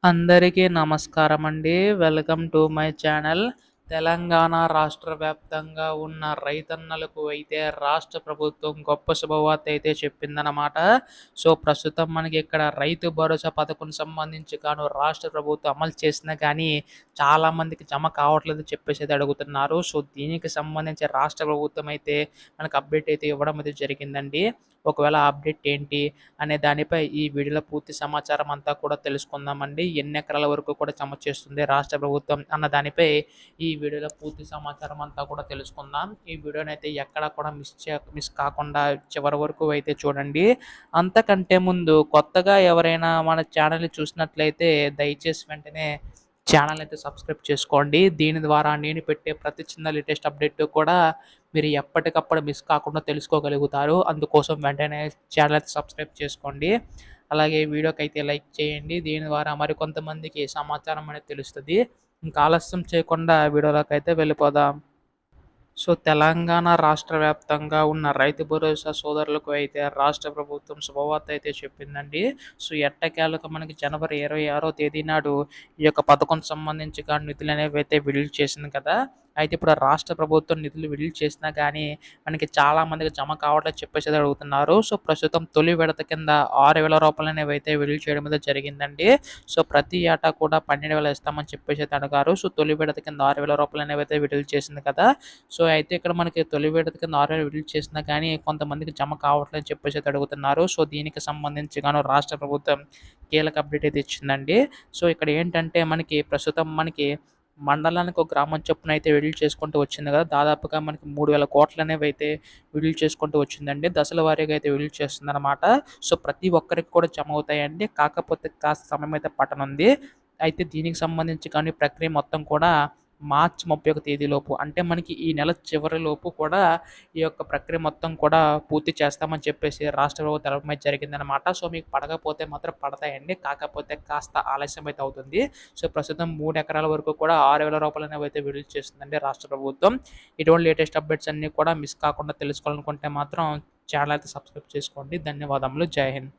అందరికీ నమస్కారమండి. Welcome to my channel. Telangana రాష్ట్ర వ్యాప్తంగా ఉన్న రైతన్నలకు అయితే రాష్ట్ర ప్రభుత్వం గొప్ప శుభవార్త అయితే చెప్పిందనమాట. ప్రస్తుతం మనకి ఇక్కడ రైతు భరోసా పథకం సంబంధించి రాష్ట్ర ప్రభుత్వం అమలు చేసినా కానీ చాలామందికి జమ కావట్లేదు చెప్పేసి అయితే అడుగుతున్నారు. దీనికి సంబంధించి రాష్ట్ర ప్రభుత్వం అయితే మనకు అప్డేట్ అయితే ఇవ్వడం అయితే జరిగిందండి. ఒకవేళ అప్డేట్ ఏంటి అనే దానిపై ఈ వీడియోలో పూర్తి సమాచారం అంతా కూడా తెలుసుకుందామండి. ఎన్ని ఎకరాల వరకు కూడా జమ చేస్తుంది రాష్ట్ర ప్రభుత్వం అన్న దానిపై ఈ వీడియోలో పూర్తి సమాచారం అంతా కూడా తెలుసుకుందాం. ఈ వీడియోనైతే ఎక్కడా కూడా మిస్ కాకుండా చివరి వరకు అయితే చూడండి. అంతకంటే ముందు కొత్తగా ఎవరైనా మన ఛానల్‌ని చూసినట్లయితే దయచేసి వెంటనే ఛానల్ అయితే సబ్స్క్రైబ్ చేసుకోండి. దీని ద్వారా నేను పెట్టే ప్రతి చిన్న లేటెస్ట్ అప్డేట్ కూడా మీరు ఎప్పటికప్పుడు మిస్ కాకుండా తెలుసుకోగలుగుతారు. అందుకోసం వెంటనే ఛానల్ అయితే సబ్స్క్రైబ్ చేసుకోండి. అలాగే వీడియోకైతే లైక్ చేయండి. దీని ద్వారా మరికొంతమందికి సమాచారం అనేది తెలుస్తది. ఇంకా ఆలస్యం చేయకుండా వీడియోలోకైతే వెళ్ళిపోదాం. తెలంగాణ రాష్ట్ర వ్యాప్తంగా ఉన్న రైతు భరోసా సోదరులకు అయితే రాష్ట్ర ప్రభుత్వం శుభవార్త అయితే చెప్పిందండి. ఎట్టకేలకు మనకి జనవరి 26వ తేదీ నాడు ఈ యొక్క పథకం సంబంధించి నిధులనేవి అయితే విడుదల చేసింది కదా! అయితే ఇప్పుడు రాష్ట్ర ప్రభుత్వం నిధులు విడుదల చేసినా గానీ మనకి చాలా మందికి జమ కావట్లేదు చెప్పేసి అయితే అడుగుతున్నారు. ప్రస్తుతం తొలి విడత కింద రూ. 6,000 అనేవి అయితే విడుదల చేయడం అయితే జరిగిందండి. ప్రతి ఏటా కూడా 12,000 ఇస్తామని చెప్పేసి అయితే అడిగారు. తొలి విడత కింద రూ. 6,000 అనేవి అయితే విడుదల చేసింది కదా! అయితే ఇక్కడ మనకి తొలి విడత కింద 6,000 విడుదల చేసినా కానీ కొంతమందికి జమ కావట్లేదని చెప్పేసి అయితే అడుగుతున్నారు. దీనికి సంబంధించి రాష్ట్ర ప్రభుత్వం కీలక అప్డేట్ అయితే ఇచ్చిందండి. ఇక్కడ ఏంటంటే మనకి ప్రస్తుతం మనకి మండలానికి ఒక గ్రామం చొప్పున అయితే విడుదల చేసుకుంటూ వచ్చింది కదా! దాదాపుగా మనకి 3,000 కోట్లనేవి అయితే విడుదల చేసుకుంటూ వచ్చిందండి. దశల వారీగా అయితే విడుదల చేస్తుందనమాట. ప్రతి ఒక్కరికి కూడా జమ అవుతాయండి. కాకపోతే కాస్త సమయం అయితే పట్టనుంది. అయితే దీనికి సంబంధించి ప్రక్రియ మొత్తం కూడా మార్చి 31 తేదీలోపు అంటే మనకి ఈ నెల చివరిలోపు కూడా ఈ యొక్క ప్రక్రియ మొత్తం కూడా పూర్తి చేస్తామని చెప్పేసి రాష్ట్ర ప్రభుత్వం తెలపడం జరిగిందనమాట. మీకు పడకపోతే మాత్రం పడతాయండి. కాకపోతే కాస్త ఆలస్యం అయితే అవుతుంది. ప్రస్తుతం 3 ఎకరాల వరకు కూడా రూ. 6,000 అనేవి అయితే విడుదల చేస్తుందండి రాష్ట్ర ప్రభుత్వం. ఇటువంటి లేటెస్ట్ అప్డేట్స్ అన్నీ కూడా మిస్ కాకుండా తెలుసుకోవాలనుకుంటే మాత్రం ఛానల్ అయితే సబ్స్క్రైబ్ చేసుకోండి. ధన్యవాదములు. జై హింద్.